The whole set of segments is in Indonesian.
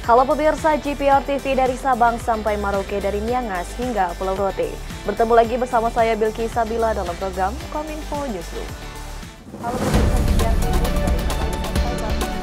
Halo pemirsa GPR TV dari Sabang sampai Merauke, dari Miangas hingga Pulau Rote. Bertemu lagi bersama saya Bilki Sabila dalam program Kominfo Newsroom. Halo pemirsa GPR TV dari Sabang sampai Merauke.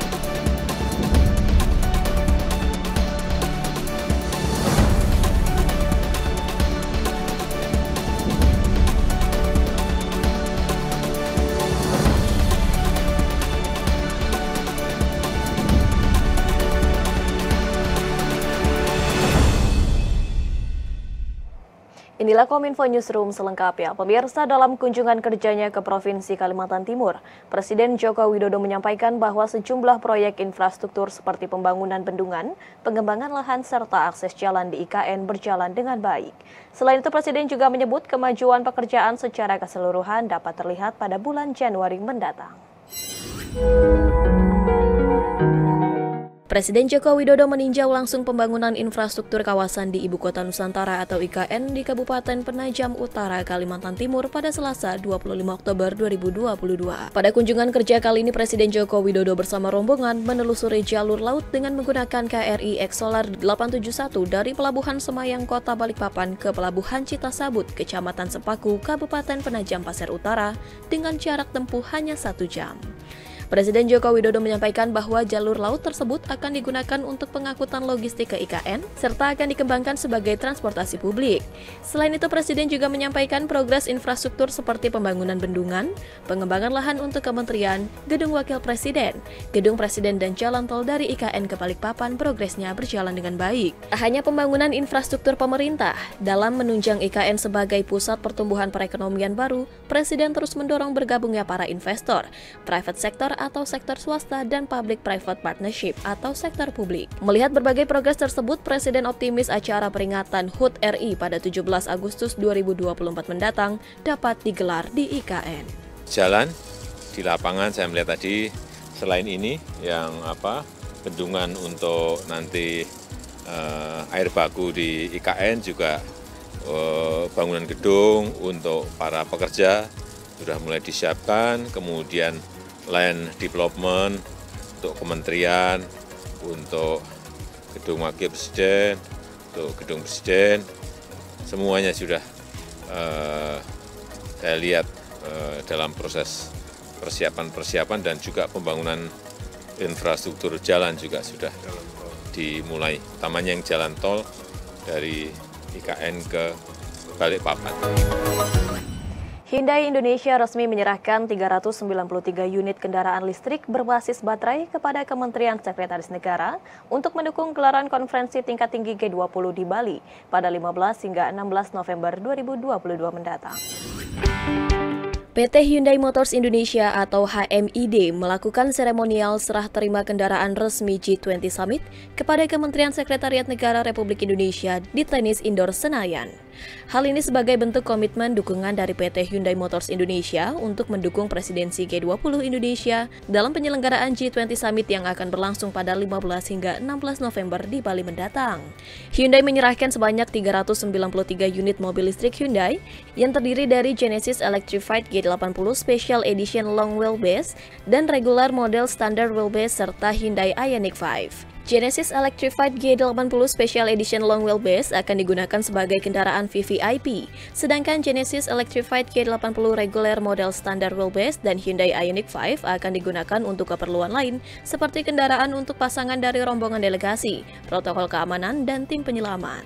Inilah Kominfo Newsroom selengkapnya. Pemirsa, dalam kunjungan kerjanya ke Provinsi Kalimantan Timur, Presiden Joko Widodo menyampaikan bahwa sejumlah proyek infrastruktur seperti pembangunan bendungan, pengembangan lahan, serta akses jalan di IKN berjalan dengan baik. Selain itu, Presiden juga menyebut kemajuan pekerjaan secara keseluruhan dapat terlihat pada bulan Januari mendatang. Presiden Joko Widodo meninjau langsung pembangunan infrastruktur kawasan di Ibu Kota Nusantara atau IKN di Kabupaten Penajam Utara, Kalimantan Timur pada Selasa 25 Oktober 2022. Pada kunjungan kerja kali ini, Presiden Joko Widodo bersama rombongan menelusuri jalur laut dengan menggunakan KRI Exsolar 871 dari Pelabuhan Semayang Kota Balikpapan ke Pelabuhan Citasabut, Kecamatan Sepaku, Kabupaten Penajam Pasir Utara dengan jarak tempuh hanya 1 jam. Presiden Joko Widodo menyampaikan bahwa jalur laut tersebut akan digunakan untuk pengangkutan logistik ke IKN, serta akan dikembangkan sebagai transportasi publik. Selain itu, Presiden juga menyampaikan progres infrastruktur seperti pembangunan bendungan, pengembangan lahan untuk kementerian, gedung wakil presiden, gedung presiden dan jalan tol dari IKN ke Balikpapan progresnya berjalan dengan baik. Tak hanya pembangunan infrastruktur pemerintah, dalam menunjang IKN sebagai pusat pertumbuhan perekonomian baru, Presiden terus mendorong bergabungnya para investor, private sector atau sektor swasta, dan public-private partnership atau sektor publik. Melihat berbagai progres tersebut, Presiden optimis acara peringatan HUT RI pada 17 Agustus 2024 mendatang dapat digelar di IKN. Jalan di lapangan saya melihat tadi, selain ini yang bendungan untuk nanti air baku di IKN, juga bangunan gedung untuk para pekerja sudah mulai disiapkan, kemudian land development untuk kementerian, untuk gedung wakil presiden, untuk gedung presiden, semuanya sudah saya lihat dalam proses persiapan dan juga pembangunan infrastruktur jalan juga sudah dimulai, utamanya yang jalan tol dari IKN ke Balikpapan. Hyundai Indonesia resmi menyerahkan 393 unit kendaraan listrik berbasis baterai kepada Kementerian Sekretaris Negara untuk mendukung gelaran konferensi tingkat tinggi G20 di Bali pada 15 hingga 16 November 2022 mendatang. PT Hyundai Motors Indonesia atau HMID melakukan seremonial serah terima kendaraan resmi G20 Summit kepada Kementerian Sekretariat Negara Republik Indonesia di Tenis Indoor Senayan. Hal ini sebagai bentuk komitmen dukungan dari PT Hyundai Motors Indonesia untuk mendukung presidensi G20 Indonesia dalam penyelenggaraan G20 Summit yang akan berlangsung pada 15 hingga 16 November di Bali mendatang. Hyundai menyerahkan sebanyak 393 unit mobil listrik Hyundai yang terdiri dari Genesis Electrified G80 Special Edition Long Wheelbase dan regular model Standard Wheelbase serta Hyundai Ioniq 5. Genesis Electrified G80 Special Edition Long Wheelbase akan digunakan sebagai kendaraan VVIP, sedangkan Genesis Electrified G80 Regular Model Standard Wheelbase dan Hyundai Ioniq 5 akan digunakan untuk keperluan lain, seperti kendaraan untuk pasangan dari rombongan delegasi, protokol keamanan, dan tim penyelamat.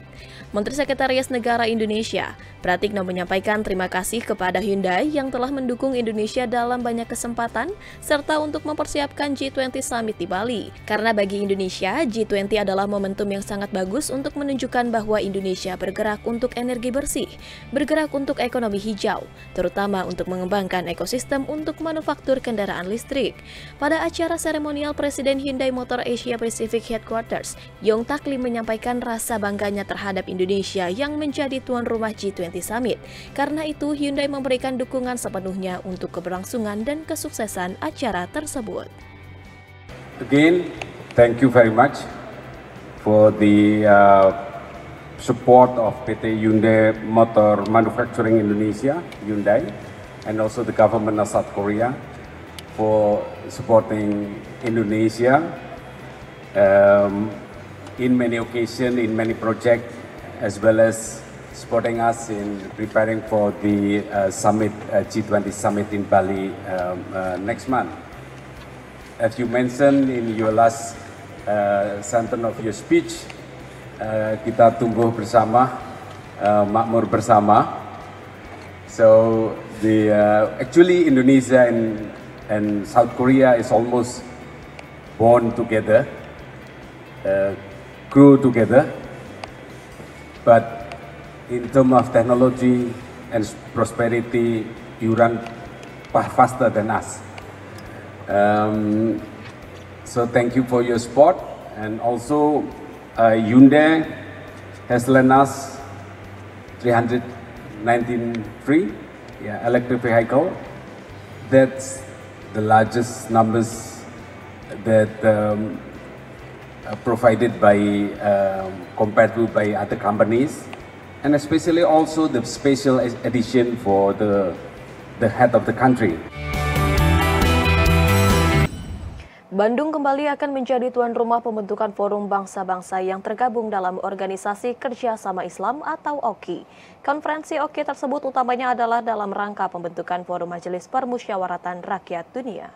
Menteri Sekretaris Negara Indonesia, Pratikno, menyampaikan terima kasih kepada Hyundai yang telah mendukung Indonesia dalam banyak kesempatan, serta untuk mempersiapkan G20 Summit di Bali. Karena bagi Indonesia, G20 adalah momentum yang sangat bagus untuk menunjukkan bahwa Indonesia bergerak untuk energi bersih, bergerak untuk ekonomi hijau, terutama untuk mengembangkan ekosistem untuk manufaktur kendaraan listrik. Pada acara seremonial, Presiden Hyundai Motor Asia Pacific Headquarters, Yong Tak Lim, menyampaikan rasa bangganya terhadap Indonesia yang menjadi tuan rumah G20 Summit. Karena itu, Hyundai memberikan dukungan sepenuhnya untuk keberlangsungan dan kesuksesan acara tersebut. Again, thank you very much for the support of PT Hyundai Motor Manufacturing Indonesia, Hyundai, and also the government of South Korea for supporting Indonesia in many occasions, in many projects, as well as supporting us in preparing for the summit, G20 summit in Bali next month. As you mentioned in your last sentence of your speech, kita tumbuh bersama, makmur bersama. So actually Indonesia and South Korea is almost born together, grew together, but in terms of technology and prosperity, you run faster than us. So thank you for your support, and also Hyundai has lent us 393 electric vehicle. That's the largest numbers that provided by compared to by other companies, and especially also the special edition for the head of the country. Bandung kembali akan menjadi tuan rumah pembentukan Forum Bangsa-Bangsa yang tergabung dalam Organisasi Kerjasama Islam atau OKI. Konferensi OKI tersebut utamanya adalah dalam rangka pembentukan Forum Majelis Permusyawaratan Rakyat Dunia.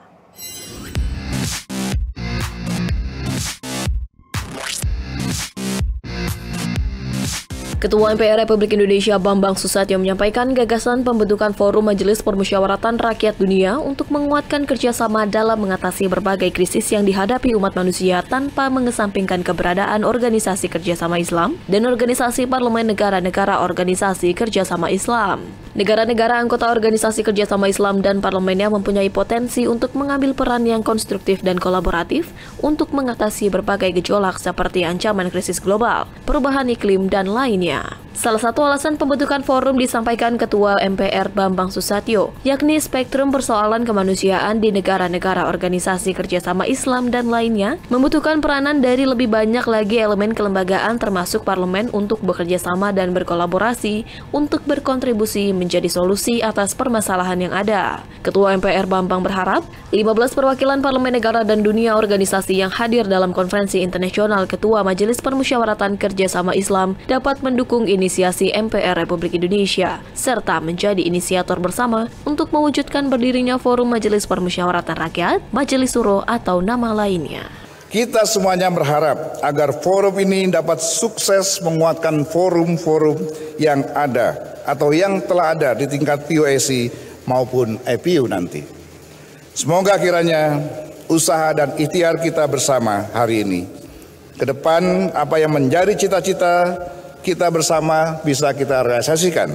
Ketua MPR Republik Indonesia Bambang Susatyo menyampaikan gagasan pembentukan Forum Majelis Permusyawaratan Rakyat Dunia untuk menguatkan kerjasama dalam mengatasi berbagai krisis yang dihadapi umat manusia tanpa mengesampingkan keberadaan Organisasi Kerjasama Islam dan Organisasi Parlemen Negara-Negara Organisasi Kerjasama Islam. Negara-negara anggota Organisasi Kerjasama Islam dan parlemennya mempunyai potensi untuk mengambil peran yang konstruktif dan kolaboratif untuk mengatasi berbagai gejolak seperti ancaman krisis global, perubahan iklim, dan lainnya. Salah satu alasan pembentukan forum disampaikan Ketua MPR Bambang Susatyo, yakni spektrum persoalan kemanusiaan di negara-negara Organisasi Kerjasama Islam dan lainnya membutuhkan peranan dari lebih banyak lagi elemen kelembagaan termasuk parlemen untuk bekerja sama dan berkolaborasi untuk berkontribusi menjadi solusi atas permasalahan yang ada. Ketua MPR Bambang berharap 15 perwakilan parlemen negara dan dunia organisasi yang hadir dalam konferensi internasional Ketua Majelis Permusyawaratan Kerjasama Islam dapat mendukung inisiasi MPR Republik Indonesia, serta menjadi inisiator bersama untuk mewujudkan berdirinya Forum Majelis Permusyawaratan Rakyat, Majelis Suro atau nama lainnya. Kita semuanya berharap agar forum ini dapat sukses menguatkan forum-forum yang ada atau yang telah ada di tingkat POSI maupun IPU nanti. Semoga kiranya usaha dan ikhtiar kita bersama hari ini ke depan apa yang menjadi cita-cita kita bersama bisa kita realisasikan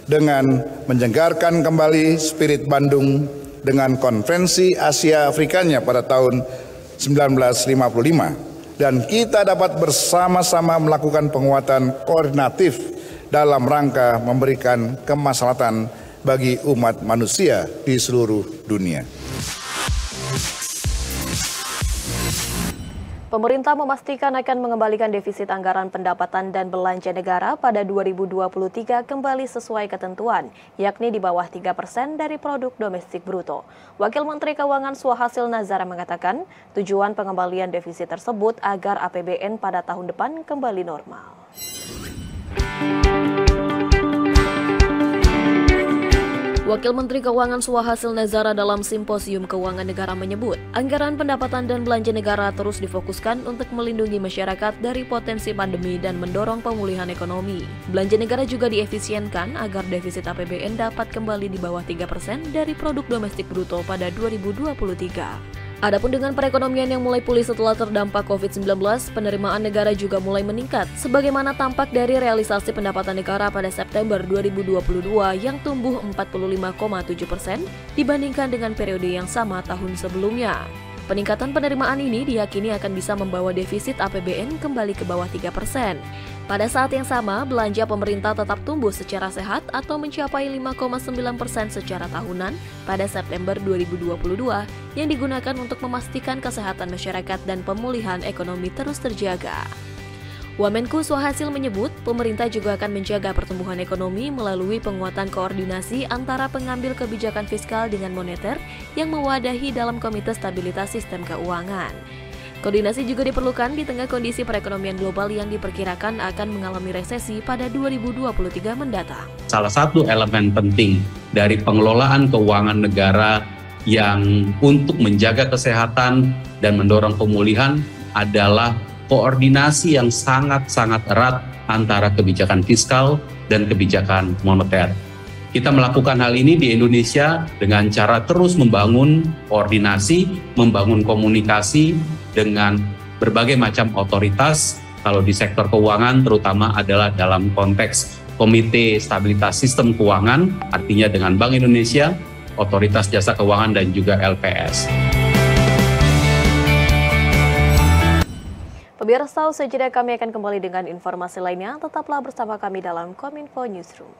dengan menjenggarkan kembali spirit Bandung dengan konferensi Asia Afrikanya pada tahun 1955, dan kita dapat bersama-sama melakukan penguatan koordinatif dalam rangka memberikan kemaslahatan bagi umat manusia di seluruh dunia. Pemerintah memastikan akan mengembalikan defisit anggaran pendapatan dan belanja negara pada 2023 kembali sesuai ketentuan, yakni di bawah 3% dari produk domestik bruto. Wakil Menteri Keuangan Suhasil Nazara mengatakan, tujuan pengembalian defisit tersebut agar APBN pada tahun depan kembali normal. Wakil Menteri Keuangan Suhasil Nazara dalam Simposium Keuangan Negara menyebut, anggaran pendapatan dan belanja negara terus difokuskan untuk melindungi masyarakat dari potensi pandemi dan mendorong pemulihan ekonomi. Belanja negara juga diefisienkan agar defisit APBN dapat kembali di bawah 3% dari produk domestik bruto pada 2023. Adapun dengan perekonomian yang mulai pulih setelah terdampak COVID-19, penerimaan negara juga mulai meningkat, sebagaimana tampak dari realisasi pendapatan negara pada September 2022 yang tumbuh 45,7% dibandingkan dengan periode yang sama tahun sebelumnya. Peningkatan penerimaan ini diyakini akan bisa membawa defisit APBN kembali ke bawah 3%. Pada saat yang sama, belanja pemerintah tetap tumbuh secara sehat atau mencapai 5,9% secara tahunan pada September 2022 yang digunakan untuk memastikan kesehatan masyarakat dan pemulihan ekonomi terus terjaga. Wamenku Suhasil menyebut, pemerintah juga akan menjaga pertumbuhan ekonomi melalui penguatan koordinasi antara pengambil kebijakan fiskal dengan moneter yang mewadahi dalam Komite Stabilitas Sistem Keuangan. Koordinasi juga diperlukan di tengah kondisi perekonomian global yang diperkirakan akan mengalami resesi pada 2023 mendatang. Salah satu elemen penting dari pengelolaan keuangan negara yang untuk menjaga kesehatan dan mendorong pemulihan adalah koordinasi yang sangat-sangat erat antara kebijakan fiskal dan kebijakan moneter. Kita melakukan hal ini di Indonesia dengan cara terus membangun koordinasi, membangun komunikasi dengan berbagai macam otoritas. Kalau di sektor keuangan terutama adalah dalam konteks Komite Stabilitas Sistem Keuangan, artinya dengan Bank Indonesia, Otoritas Jasa Keuangan, dan juga LPS. Pemirsa, usai jeda kami akan kembali dengan informasi lainnya. Tetaplah bersama kami dalam Kominfo Newsroom.